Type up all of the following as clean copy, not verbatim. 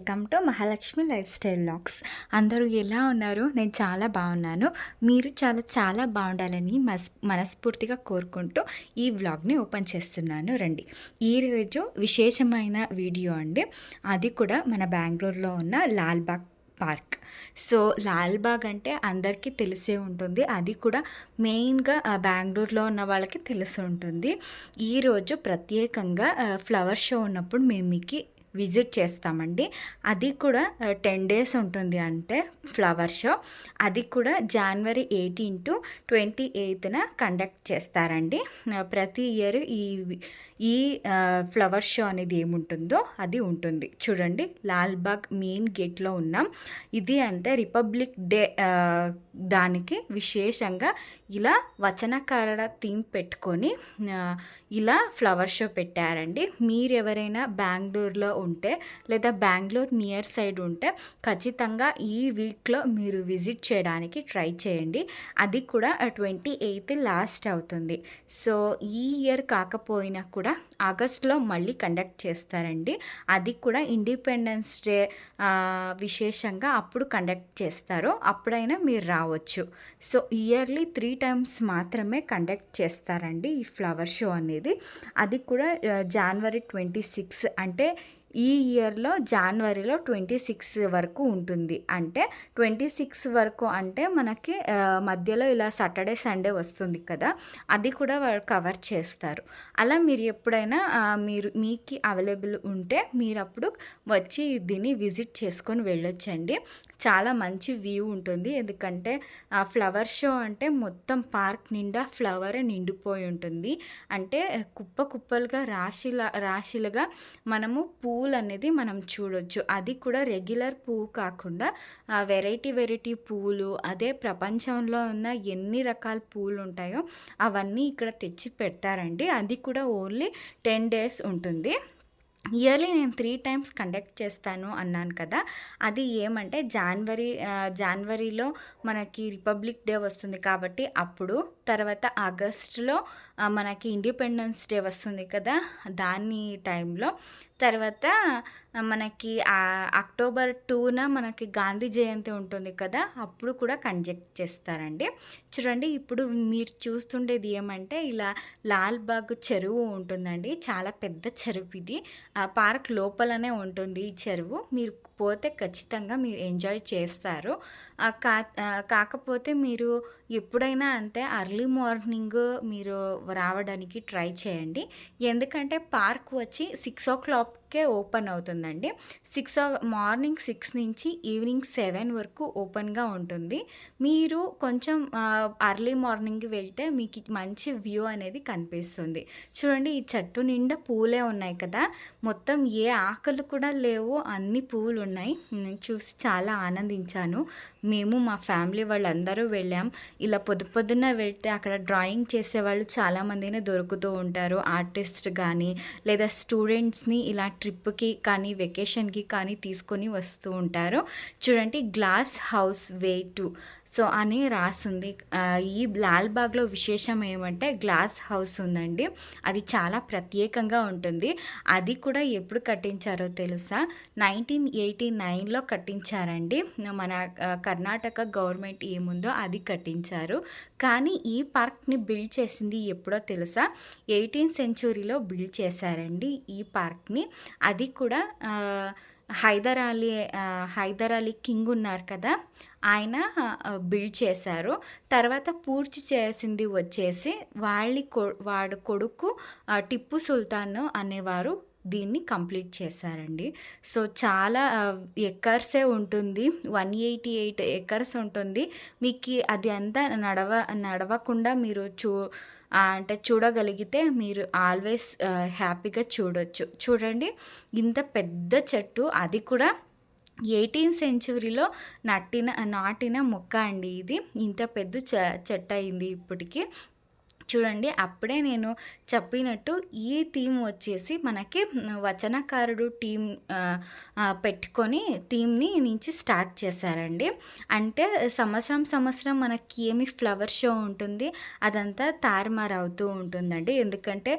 Welcome to Mahalakshmi life style vlogs. అందరూ ఎలా ఉన్నారు? నేను చాలా బాగున్నాను. మీరు చాలా చాలా బాగుండాలని మనస్ఫూర్తిగా కోరుకుంటూ ఈ వ్లాగ్ని ఓపెన్ చేస్తున్నాను. రండి, ఈరోజు విశేషమైన వీడియో అండి. అది కూడా మన బెంగళూరులో ఉన్న లాల్బాగ్ పార్క్. సో లాల్బాగ్ అంటే అందరికీ తెలిసే ఉంటుంది, అది కూడా మెయిన్గా బెంగళూరులో ఉన్న వాళ్ళకి తెలిసి ఉంటుంది. ఈరోజు ప్రత్యేకంగా ఫ్లవర్ షో ఉన్నప్పుడు మేము మీకు విజిట్ చేస్తామండి. అది కూడా 10 days ఉంటుంది అంటే ఫ్లవర్ షో. అది కూడా January 18 to 28న కండక్ట్ చేస్తారండి. ప్రతి ఇయర్ ఈ ఫ్లవర్ షో అనేది ఏముంటుందో అది ఉంటుంది. చూడండి, లాల్బాగ్ మెయిన్ గేట్లో ఉన్నాం. ఇది అంటే రిపబ్లిక్ డే దానికి విశేషంగా ఇలా వచనకారుల థీమ్ పెట్టుకొని ఇలా ఫ్లవర్ షో పెట్టారండి. మీరు ఎవరైనా బెంగళూరులో ఉంటే లేదా బెంగళూరు నియర్ సైడ్ ఉంటే ఖచ్చితంగా ఈ వీక్లో మీరు విజిట్ చేయడానికి ట్రై చేయండి. అది కూడా 28th లాస్ట్ అవుతుంది. సో ఈ ఇయర్ కాకపోయినా కూడా ఆగస్ట్లో మళ్ళీ కండక్ట్ చేస్తారండి. అది కూడా ఇండిపెండెన్స్ డే విశేషంగా అప్పుడు కండక్ట్ చేస్తారు. అప్పుడైనా మీరు రావచ్చు. సో ఇయర్లీ 3 times మాత్రమే కండక్ట్ చేస్తారండి ఈ ఫ్లవర్ షో అనేది. అది కూడా January 26 అంటే ఈ ఇయర్లో జనవరిలో 26 వరకు ఉంటుంది. అంటే 26 వరకు అంటే మనకి మధ్యలో ఇలా సాటర్డే సండే వస్తుంది కదా, అది కూడా వాళ్ళు కవర్ చేస్తారు. అలా మీరు ఎప్పుడైనా మీకు అవైలబుల్ ఉంటే మీరు అప్పుడు వచ్చి దీన్ని విజిట్ చేసుకొని వెళ్ళొచ్చండి. చాలా మంచి వ్యూ ఉంటుంది. ఎందుకంటే ఫ్లవర్ షో అంటే మొత్తం పార్క్ నిండా ఫ్లవర్ నిండిపోయి ఉంటుంది. అంటే కుప్పలుగా రాశిలుగా మనము పువ్వులు అనేది మనం చూడొచ్చు. అది కూడా రెగ్యులర్ పువ్వు కాకుండా వెరైటీ పువ్వులు, అదే ప్రపంచంలో ఉన్న ఎన్ని రకాల పువ్వులు ఉంటాయో అవన్నీ ఇక్కడ తెచ్చి పెడతారండి. అది కూడా ఓన్లీ 10 days ఉంటుంది. ఇయర్లీ నేను 3 times కండక్ట్ చేస్తాను అన్నాను కదా, అది ఏమంటే జనవరిలో మనకి రిపబ్లిక్ డే వస్తుంది కాబట్టి అప్పుడు, తర్వాత ఆగస్టులో మనకి ఇండిపెండెన్స్ డే వస్తుంది కదా దాని టైంలో, తర్వాత మనకి October 2న మనకి గాంధీ జయంతి ఉంటుంది కదా అప్పుడు కూడా కండక్ట్ చేస్తారండి. చూడండి, ఇప్పుడు మీరు చూస్తుండేది ఏమంటే ఇలా లాల్బాగ్ చెరువు ఉంటుందండి. చాలా పెద్ద చెరువు ఇది. పార్క్ లోపలనే ఉంటుంది ఈ చెరువు. మీరు పోతే ఖచ్చితంగా మీరు ఎంజాయ్ చేస్తారు. కాకపోతే మీరు ఎప్పుడైనా అంతే అర్లీ మార్నింగ్ మీరు రావడానికి ట్రై చేయండి. ఎందుకంటే పార్క్ వచ్చి 6 o'clockకే ఓపెన్ అవుతుందండి. మార్నింగ్ 6 నుంచి ఈవినింగ్ 7 వరకు ఓపెన్గా ఉంటుంది. మీరు కొంచెం అర్లీ మార్నింగ్ వెళ్తే మీకు మంచి వ్యూ అనేది కనిపిస్తుంది. చూడండి, ఈ చెట్టు నిండా పూలే ఉన్నాయి కదా, మొత్తం ఏ ఆకులు కూడా లేవు, అన్ని పువ్వులు ఉన్నాయి. చూసి చాలా ఆనందించాను. మేము మా ఫ్యామిలీ వాళ్ళందరూ వెళ్ళాం. ఇలా పొద్దున వెళ్తే అక్కడ డ్రాయింగ్ చేసేవాళ్ళు చాలామందినే దొరుకుతూ ఉంటారు. ఆర్టిస్ట్ కానీ లేదా స్టూడెంట్స్ని ఇలా ట్రిప్కి కానీ వెకేషన్కి కానీ తీసుకొని వస్తూ ఉంటారు. చూడండి, glass house way to so అని రాసింది. ఈ లాల్బాగ్లో విశేషం ఏమంటే గ్లాస్ హౌస్ ఉందండి. అది చాలా ప్రత్యేకంగా ఉంటుంది. అది కూడా ఎప్పుడు కట్టించారో తెలుసా? 1989లో కట్టించారండి. మన కర్ణాటక గవర్నమెంట్ ఏముందో అది కట్టించారు. కానీ ఈ పార్క్ని బిల్డ్ చేసింది ఎప్పుడో తెలుసా? 18th centuryలో బిల్డ్ చేశారండి ఈ పార్క్ని. అది కూడా హైదర్ అలీ కింగ్ ఉన్నారు కదా, ఆయన బిల్డ్ చేశారు. తర్వాత పూర్తి చేసింది వచ్చేసి వాడి కొడుకు టిప్పు సుల్తాన్ అనేవారు దీన్ని కంప్లీట్ చేశారండి. సో చాలా ఎకర్సే ఉంటుంది, 188 acres ఉంటుంది. మీకు అది అంతా నడవకుండా మీరు అంటే చూడగలిగితే మీరు ఆల్వేస్ హ్యాపీగా చూడొచ్చు. చూడండి, ఇంత పెద్ద చెట్టు, అది కూడా 18th centuryలో నాటిన మొక్క అండి ఇది. ఇంత పెద్ద చెట్టు అయింది ఇప్పటికి. చూడండి అప్పుడే నేను చెప్పినట్టు ఈ థీమ్ వచ్చేసి మనకి వచనకారుడు టీమ్ పెట్టుకొని థీమ్‌ని నుంచి స్టార్ట్ చేశారండి. అంటే సంవత్సరం మనకి ఏమి ఫ్లవర్ షో ఉంటుంది అదంతా తారుమారవుతూ ఉంటుందండి. ఎందుకంటే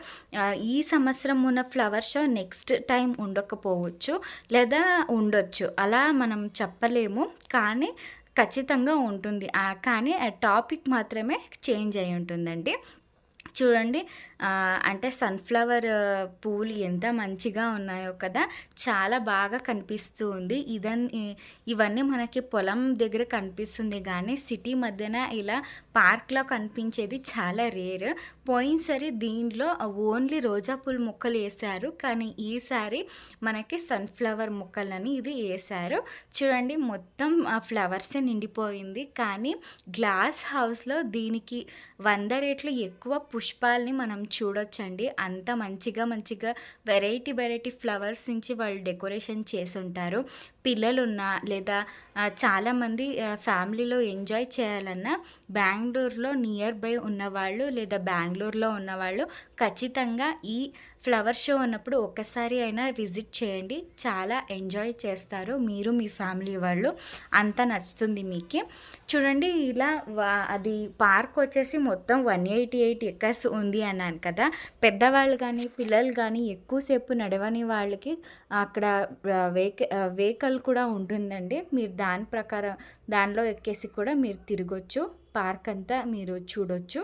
ఈ సంవత్సరం ఉన్న ఫ్లవర్ షో నెక్స్ట్ టైం ఉండకపోవచ్చు లేదా ఉండొచ్చు. అలా మనం చెప్పలేము. కానీ ఖచ్చితంగా ఉంటుంది. కానీ టాపిక్ మాత్రమే చేంజ్ అయ్యి ఉంటుందండి. చూడండి అంటే సన్‌ఫ్లవర్ పువ్వులు ఎంత మంచిగా ఉన్నాయో కదా! చాలా బాగా కనిపిస్తూ ఉంది. ఇవన్నీ మనకి పొలం దగ్గర కనిపిస్తుంది గానీ, సిటీ మధ్యన ఇలా పార్క్‌లో కనిపించేది చాలా రేర్. పోయినసారి దీనిలో ఓన్లీ రోజా పూల మొక్కలు ఏశారు. కానీ ఈసారి మనకి సన్‌ఫ్లవర్ మొక్కలని ఇది ఏశారు. చూడండి మొత్తం ఫ్లవర్సే నిండిపోయింది. కానీ గ్లాస్ హౌస్‌లో దీనికి 100 రెట్లు ఎక్కువ పుష్పాల్ని మనం చూడొచ్చండి. అంత మంచిగా వెరైటీ ఫ్లవర్స్ నుంచి వాళ్ళు డెకరేషన్ చేసుంటారు. పిల్లలున్నా లేదా చాలామంది ఫ్యామిలీలో ఎంజాయ్ చేయాలన్నా బెంగుళూరులో నియర్ బై ఉన్నవాళ్ళు లేదా బెంగుళూరులో ఉన్నవాళ్ళు ఖచ్చితంగా ఈ ఫ్లవర్ షో ఉన్నప్పుడు ఒక్కసారి అయినా విజిట్ చేయండి. చాలా ఎంజాయ్ చేస్తారు మీరు, మీ ఫ్యామిలీ వాళ్ళు. అంత నచ్చుతుంది మీకు. చూడండి ఇలా అది పార్క్ వచ్చేసి మొత్తం 188 ఎకర్స్ ఉంది అన్నాను కదా! పెద్దవాళ్ళు కానీ పిల్లలు కానీ ఎక్కువసేపు నడవని వాళ్ళకి అక్కడ వెహికల్ కూడా ఉంటుందండి. మీరు దాని ప్రకారం దానిలో ఎక్కేసి కూడా మీరు తిరగొచ్చు. పార్క్ అంతా మీరు చూడొచ్చు.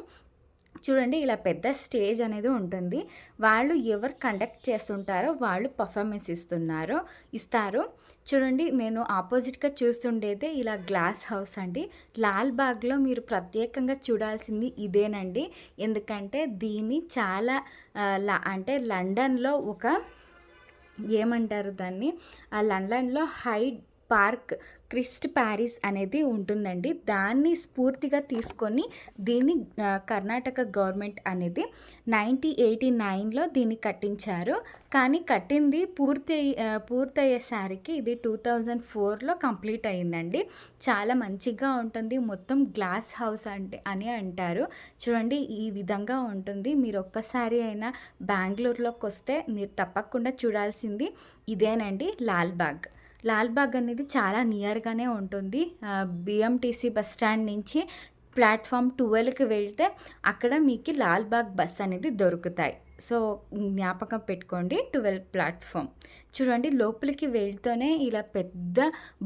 చూడండి ఇలా పెద్ద స్టేజ్ అనేది ఉంటుంది. వాళ్ళు ఎవరు కండక్ట్ చేస్తుంటారో వాళ్ళు పర్ఫార్మెన్స్ ఇస్తారు. చూడండి నేను ఆపోజిట్‌గా చూస్తుండేదే ఇలా గ్లాస్ హౌస్ అండి. లాల్‌బాగ్‌లో మీరు ప్రత్యేకంగా చూడాల్సింది ఇదేనండి. ఎందుకంటే దీన్ని చాలా అంటే లండన్‌లో ఒక ఏమంటారు దాన్ని, లండన్‌లో హైడ్ పార్క్ క్రిస్ట్ ప్యారిస్ అనేది ఉంటుందండి. దాన్ని స్ఫూర్తిగా తీసుకొని దీన్ని కర్ణాటక గవర్నమెంట్ అనేది 1989లో దీన్ని కట్టించారు. కానీ కట్టింది పూర్తయ్యేసరికి ఇది 2004లో కంప్లీట్ అయిందండి. చాలా మంచిగా ఉంటుంది. మొత్తం గ్లాస్ హౌస్ అని అంటారు. చూడండి ఈ విధంగా ఉంటుంది. మీరు ఒక్కసారి అయినా బెంగుళూరులోకి వస్తే మీరు తప్పకుండా చూడాల్సింది ఇదేనండి లాల్‌బాగ్ అనేది చాలా నియర్‌గానే ఉంటుంది. బిఎంటీసీ బస్ స్టాండ్ నుంచి ప్లాట్‌ఫామ్ 12కి వెళ్తే అక్కడ మీకు లాల్‌బాగ్ బస్ అనేది దొరుకుతాయి. సో జ్ఞాపకం పెట్టుకోండి 12 ప్లాట్‌ఫామ్. చూడండి లోపలికి వెళ్తూనే ఇలా పెద్ద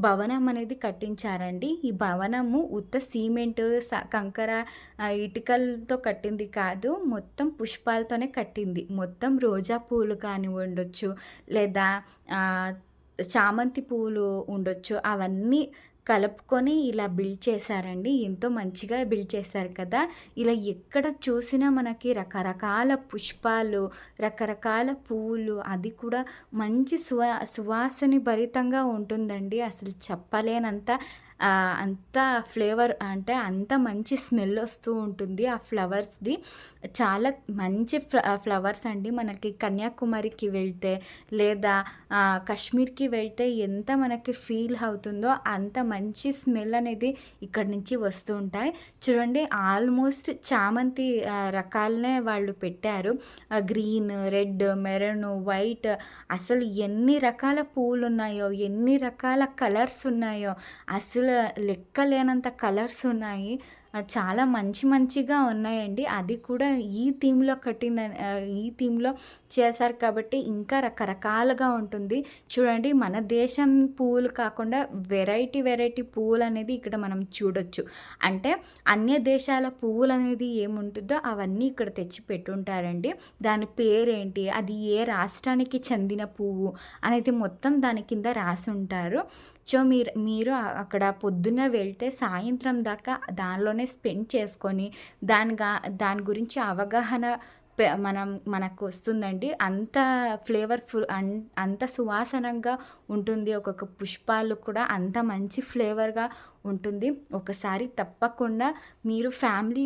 భవనం అనేది కట్టించారండి. ఈ భవనము ఉత్త సిమెంట్, కంకర, ఇటుకలతో కట్టింది కాదు. మొత్తం పుష్పాలతోనే కట్టింది. మొత్తం రోజా పూలు కానివ్వండొచ్చు లేదా చామంతి పువ్వులు ఉండొచ్చు. అవన్నీ కలుపుకొని ఇలా బిల్డ్ చేశారండి. ఎంతో మంచిగా బిల్డ్ చేశారు కదా! ఇలా ఎక్కడ చూసినా మనకి రకరకాల పుష్పాలు, రకరకాల పువ్వులు, అది కూడా మంచి సువాసన భరితంగా ఉంటుందండి. అసలు చెప్పలేనంత అంత ఫ్లేవర్ అంటే అంత మంచి స్మెల్ వస్తూ ఉంటుంది ఆ ఫ్లవర్స్‌ది. చాలా మంచి ఫ్లవర్స్ అండి. మనకి కన్యాకుమారికి వెళ్తే లేదా కాశ్మీర్‌కి వెళ్తే ఎంత మనకి ఫీల్ అవుతుందో అంత మంచి స్మెల్ అనేది ఇక్కడి నుంచి వస్తూ ఉంటాయి. చూడండి ఆల్మోస్ట్ చామంతి రకాలనే వాళ్ళు పెట్టారు. గ్రీన్, రెడ్, మెరూన్, వైట్, అసలు ఎన్ని రకాల పువ్వులున్నాయో, ఎన్ని రకాల కలర్స్ ఉన్నాయో, అసలు లెక్కలేనంత కలర్స్ ఉన్నాయి. చాలా మంచిగా ఉన్నాయండి. అది కూడా ఈ థీమ్‌లో చేశారు కాబట్టి ఇంకా రకరకాలుగా ఉంటుంది. చూడండి మన దేశం పువ్వులు కాకుండా వెరైటీ పువ్వులనేది ఇక్కడ మనం చూడొచ్చు. అంటే అన్య దేశాల పువ్వులనేది ఏముంటుందో అవన్నీ ఇక్కడ తెచ్చి పెట్టుంటారండి. దాని పేరేంటి, అది ఏ రాష్ట్రానికి చెందిన పువ్వు అనేది మొత్తం దాని కింద రాసుంటారు. సో మీరు అక్కడ పొద్దున్న వెళ్తే సాయంత్రం దాకా దానిలోనే స్పెండ్ చేసుకొని దాని గురించి అవగాహన మనకు వస్తుందండి. అంత ఫ్లేవర్‌ఫుల్ అంత సువాసనంగా ఉంటుంది. ఒక్కొక్క పుష్పాలు కూడా అంత మంచి ఫ్లేవర్‌గా ఉంటుంది. ఒకసారి తప్పకుండా మీరు ఫ్యామిలీ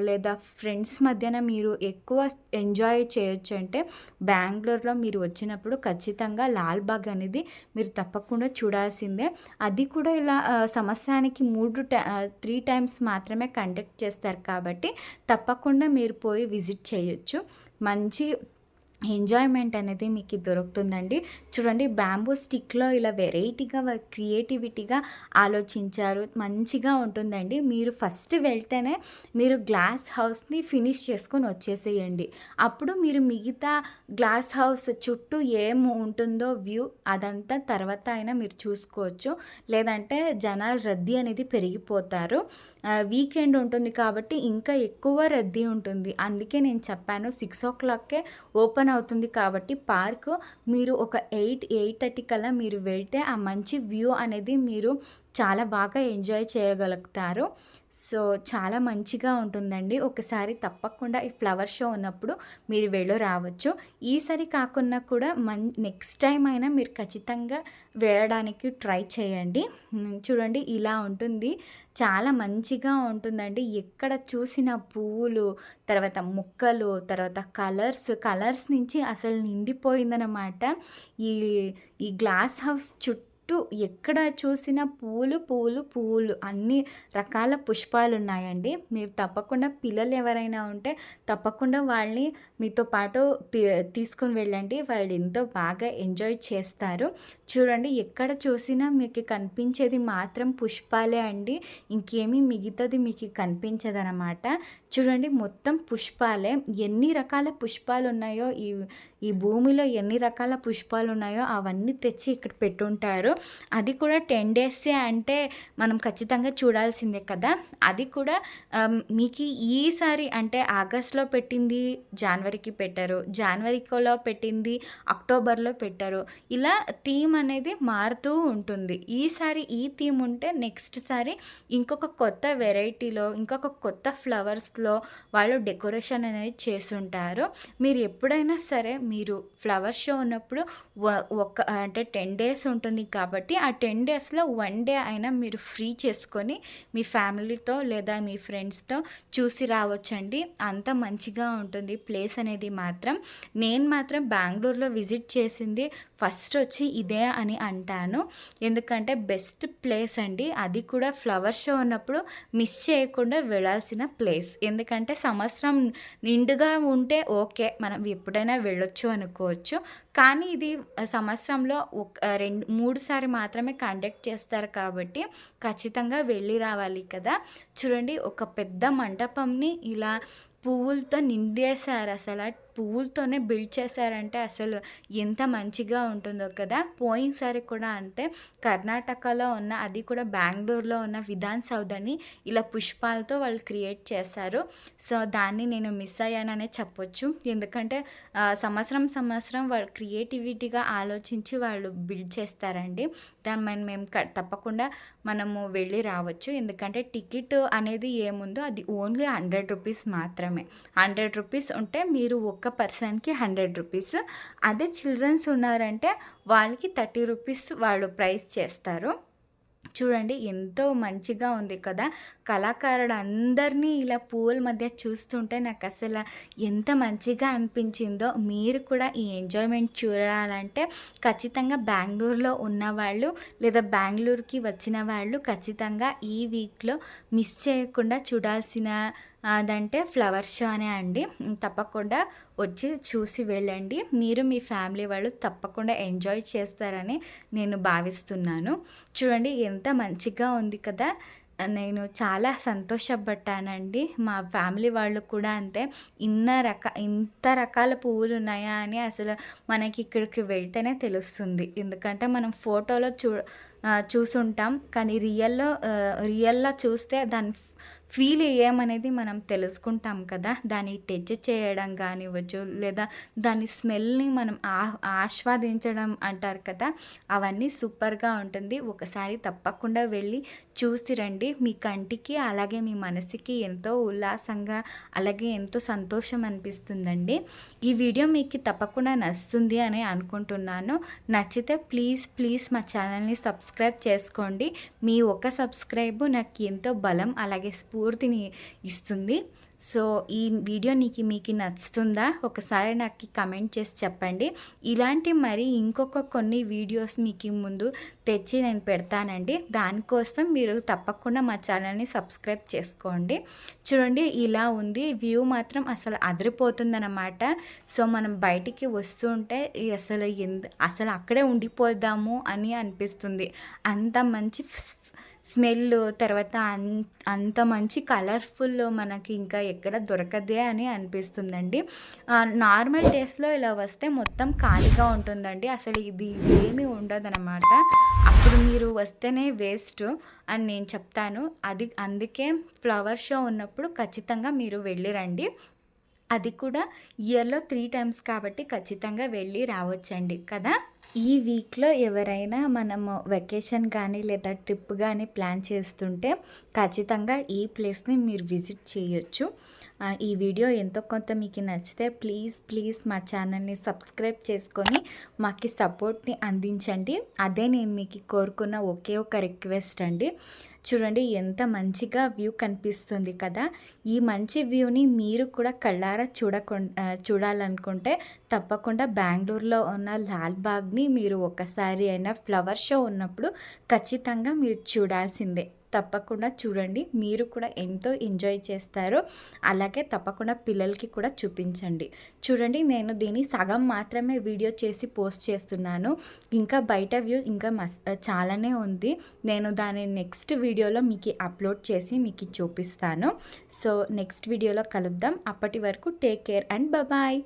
లేదా ఫ్రెండ్స్ మధ్యన మీరు ఎక్కువ ఎంజాయ్ చేయొచ్చు అంటే బెంగుళూరులో మీరు వచ్చినప్పుడు ఖచ్చితంగా లాల్బాగ్ అనేది మీరు తప్పకుండా చూడాల్సిందే. అది కూడా ఇలా సంవత్సరానికి 3 టైమ్స్ మాత్రమే కండక్ట్ చేస్తారు కాబట్టి తప్పకుండా మీరు పోయి విజిట్ చేయొచ్చు. మంచి ఎంజాయ్మెంట్ అనేది మీకు దొరుకుతుందండి. చూడండి, బ్యాంబూ స్టిక్లో ఇలా వెరైటీగా క్రియేటివిటీగా ఆలోచించారు. మంచిగా ఉంటుందండి. మీరు ఫస్ట్ వెళ్తేనే మీరు గ్లాస్ హౌస్ని ఫినిష్ చేసుకొని వచ్చేసేయండి. అప్పుడు మీరు మిగతా గ్లాస్ హౌస్ చుట్టూ ఏం ఉంటుందో వ్యూ అదంతా తర్వాత అయినా మీరు చూసుకోవచ్చు. లేదంటే జనాలు రద్దీ అనేది పెరిగిపోతారు. వీకెండ్ ఉంటుంది కాబట్టి ఇంకా ఎక్కువ రద్దీ ఉంటుంది. అందుకే నేను చెప్పాను 6 o'clockకే ఓపెన్ అవుతుంది కాబట్టి పార్క్ మీరు ఒక 8:30 కల్లా మీరు వెళ్తే ఆ మంచి వ్యూ అనేది మీరు చాలా బాగా ఎంజాయ్ చేయగలుగుతారు. సో చాలా మంచిగా ఉంటుందండి. ఒకసారి తప్పకుండా ఈ ఫ్లవర్ షో ఉన్నప్పుడు మీరు వెళ్ళి రావచ్చు. ఈసారి కాకున్నా కూడా నెక్స్ట్ టైం అయినా మీరు ఖచ్చితంగా వెళ్ళడానికి ట్రై చేయండి. చూడండి, ఇలా ఉంటుంది. చాలా మంచిగా ఉంటుందండి. ఎక్కడ చూసిన పువ్వులు, తర్వాత మొక్కలు, తర్వాత కలర్స్ నుంచి అసలు నిండిపోయిందనమాట. ఈ ఈ గ్లాస్ హౌస్ చుట్టూ ఎక్కడ చూసినా పువ్వులు అన్ని రకాల పుష్పాలు ఉన్నాయండి. మీరు తప్పకుండా పిల్లలు ఎవరైనా ఉంటే తప్పకుండా వాళ్ళని మీతో పాటు తీసుకొని వెళ్ళండి. వాళ్ళు ఎంతో బాగా ఎంజాయ్ చేస్తారు. చూడండి, ఎక్కడ చూసినా మీకు కనిపించేది మాత్రం పుష్పాలే అండి. ఇంకేమీ మిగతాది మీకు కనిపించదనమాట. చూడండి, మొత్తం పుష్పాలే. ఎన్ని రకాల పుష్పాలు ఉన్నాయో ఈ భూమిలో ఎన్ని రకాల పుష్పాలు ఉన్నాయో అవన్నీ తెచ్చి ఇక్కడ పెట్టుంటారు. అది కూడా 10 డేసే అంటే మనం ఖచ్చితంగా చూడాల్సిందే కదా. అది కూడా మీకు ఈసారి అంటే ఆగస్ట్లో పెట్టింది జనవరికి పెట్టారు, జనవరిలో పెట్టింది అక్టోబర్లో పెట్టారు. ఇలా థీమ్ అనేది మారుతూ ఉంటుంది. ఈసారి ఈ థీమ్ ఉంటే నెక్స్ట్ సారి ఇంకొక కొత్త వెరైటీలో ఇంకొక కొత్త ఫ్లవర్స్లో వాళ్ళు డెకరేషన్ అనేది చేసుంటారు. మీరు ఎప్పుడైనా సరే మీరు ఫ్లవర్ షో ఉన్నప్పుడు అంటే 10 డేస్ ఉంటుంది కాబట్టి ఆ 10 డేస్లో 1 డే అయినా మీరు ఫ్రీ చేసుకొని మీ ఫ్యామిలీతో లేదా మీ ఫ్రెండ్స్తో చూసి రావచ్చండి. అంత మంచిగా ఉంటుంది ప్లేస్ అనేది మాత్రం. నేను మాత్రం బెంగుళూరులో విజిట్ చేసింది ఫస్ట్ వచ్చి ఇదే అని అంటాను. ఎందుకంటే బెస్ట్ ప్లేస్ అండి. అది కూడా ఫ్లవర్ షో ఉన్నప్పుడు మిస్ చేయకుండా వెళ్ళాల్సిన ప్లేస్. ఎందుకంటే సంవత్సరం నిండుగా ఉంటే ఓకే, మనం ఎప్పుడైనా వెళ్ళొచ్చు అనుకోవచ్చు. కానీ ఇది సంవత్సరంలో 2-3 సారి మాత్రమే కండక్ట్ చేస్తారు కాబట్టి ఖచ్చితంగా వెళ్ళి రావాలి కదా. చూడండి, ఒక పెద్ద మంటపంని ఇలా పువ్వులతో నిండేశారు. అసలు పువ్వులతోనే బిల్డ్ చేశారంటే అసలు ఎంత మంచిగా ఉంటుందో కదా. పోయినసారి కూడా అంతే, కర్ణాటకలో ఉన్న అది కూడా బెంగుళూరులో ఉన్న విధాన్ సౌధని ఇలా పుష్పాలతో వాళ్ళు క్రియేట్ చేశారు. సో దాన్ని నేను మిస్ అయ్యాననే చెప్పొచ్చు. ఎందుకంటే సంవత్సరం వాళ్ళు క్రియేటివిటీగా ఆలోచించి వాళ్ళు బిల్డ్ చేస్తారండి. దాన్ని మేము తప్పకుండా మనము వెళ్ళి రావచ్చు. ఎందుకంటే టికెట్ అనేది ఏముందో అది ఓన్లీ 100 రూపీస్ మాత్రమే. 100 రూపీస్ ఉంటే మీరు ఒక్క పర్సన్కి 100 రూపీస్. అదే చిల్డ్రన్స్ ఉన్నారంటే వాళ్ళకి 30 రూపీస్ వాళ్ళు ప్రైస్ చేస్తారు. చూడండి, ఎంతో మంచిగా ఉంది కదా. కళాకారుడు అందరినీ ఇలా పువ్వుల మధ్య చూస్తుంటే నాకు అసలు ఎంత మంచిగా అనిపించిందో. మీరు కూడా ఈ ఎంజాయ్మెంట్ చూడాలంటే ఖచ్చితంగా బెంగుళూరులో ఉన్నవాళ్ళు లేదా బెంగుళూరుకి వచ్చిన వాళ్ళు ఖచ్చితంగా ఈ వీక్లో మిస్ చేయకుండా చూడాల్సిన అదంటే ఫ్లవర్ షో అనే అండి. తప్పకుండా వచ్చి చూసి వెళ్ళండి. మీరు మీ ఫ్యామిలీ వాళ్ళు తప్పకుండా ఎంజాయ్ చేస్తారని నేను భావిస్తున్నాను. చూడండి, ఎంత మంచిగా ఉంది కదా. నేను చాలా సంతోషపడ్డానండి. మా ఫ్యామిలీ వాళ్ళు కూడా అంతే. ఇంత రకాల పువ్వులు ఉన్నాయా అని అసలు మనకి ఇక్కడికి వెళ్తేనే తెలుస్తుంది. ఎందుకంటే మనం ఫోటోలో చూసుంటాం, కానీ రియల్లో చూస్తే దాని ఫీల్ ఏమనేది మనం తెలుసుకుంటాం కదా. దాన్ని టచ్ చేయడం కానివ్వచ్చు, లేదా దాని స్మెల్ని మనం ఆస్వాదించడం అంటారు కదా, అవన్నీ సూపర్గా ఉంటుంది. ఒకసారి తప్పకుండా వెళ్ళి చూసి రండి. మీ కంటికి అలాగే మీ మనసుకి ఎంతో ఉల్లాసంగా అలాగే ఎంతో సంతోషం అనిపిస్తుందండి. ఈ వీడియో మీకు తప్పకుండా నచ్చుతుంది అని అనుకుంటున్నాను. నచ్చితే ప్లీజ్ మా ఛానల్ని సబ్స్క్రైబ్ చేసుకోండి. మీ ఒక్క సబ్స్క్రైబ్ నాకు ఎంతో బలం అలాగే స్ఫూర్తిని ఇస్తుంది. సో ఈ వీడియో మీకు నచ్చుతుందా ఒకసారి నాకు కమెంట్ చేసి చెప్పండి. ఇలాంటి మరి ఇంకొక కొన్ని వీడియోస్ మీకు ముందు తెచ్చి నేను పెడతానండి. దానికోసం మీరు తప్పకుండా మా ఛానల్ని సబ్స్క్రైబ్ చేసుకోండి. చూడండి ఇలా ఉంది, వ్యూ మాత్రం అసలు అదిరిపోతుందన్నమాట. సో మనం బయటికి వస్తుంటే అసలు అక్కడే ఉండిపోదాము అని అనిపిస్తుంది. అంత మంచి స్మెల్, తర్వాత అంత మంచి కలర్ఫుల్ మనకి ఇంకా ఎక్కడ దొరకదే అని అనిపిస్తుందండి. నార్మల్ డేస్లో ఇలా వస్తే మొత్తం ఖాళీగా ఉంటుందండి. అసలు ఇది ఏమీ ఉండదన్నమాట. అప్పుడు మీరు వస్తేనే వేస్ట్ అని నేను చెప్తాను. అందుకే ఫ్లవర్ షో ఉన్నప్పుడు ఖచ్చితంగా మీరు వెళ్ళి రండి. అది కూడా ఇయర్లో 3 టైమ్స్ కాబట్టి ఖచ్చితంగా వెళ్ళి రావచ్చండి కదా. ఈ వీక్లో ఎవరైనా మనము వెకేషన్ కానీ లేదా ట్రిప్ కానీ ప్లాన్ చేస్తుంటే ఖచ్చితంగా ఈ ప్లేస్ని మీరు విజిట్ చేయొచ్చు. ఈ వీడియో ఎంతో కొంత మీకు నచ్చితే ప్లీజ్ మా ఛానల్ని సబ్స్క్రైబ్ చేసుకొని మాకు సపోర్ట్ని అందించండి. అదే నేను మీకు కోరుకున్న ఒకే ఒక రిక్వెస్ట్ అండి. చూడండి ఎంత మంచిగా వ్యూ కనిపిస్తుంది కదా. ఈ మంచి వ్యూని మీరు కూడా కళ్ళారా చూడాలనుకుంటే తప్పకుండా బెంగళూరులో ఉన్న లాల్బాగ్ని మీరు ఒకసారి అయినా ఫ్లవర్ షో ఉన్నప్పుడు ఖచ్చితంగా మీరు చూడాల్సిందే. తప్పకుండా చూడండి, మీరు కూడా ఎంతో ఎంజాయ్ చేస్తారు. అలాగే తప్పకుండా పిల్లలకి కూడా చూపించండి. చూడండి నేను దీన్ని సగం మాత్రమే వీడియో చేసి పోస్ట్ చేస్తున్నాను. ఇంకా బయట వ్యూ ఇంకా చాలానే ఉంది. నేను దాని నెక్స్ట్ వీడియోలో మీకు అప్లోడ్ చేసి మీకు చూపిస్తాను. సో నెక్స్ట్ వీడియోలో కలుద్దాం. అప్పటి వరకు టేక్ కేర్ అండ్ బాయ్.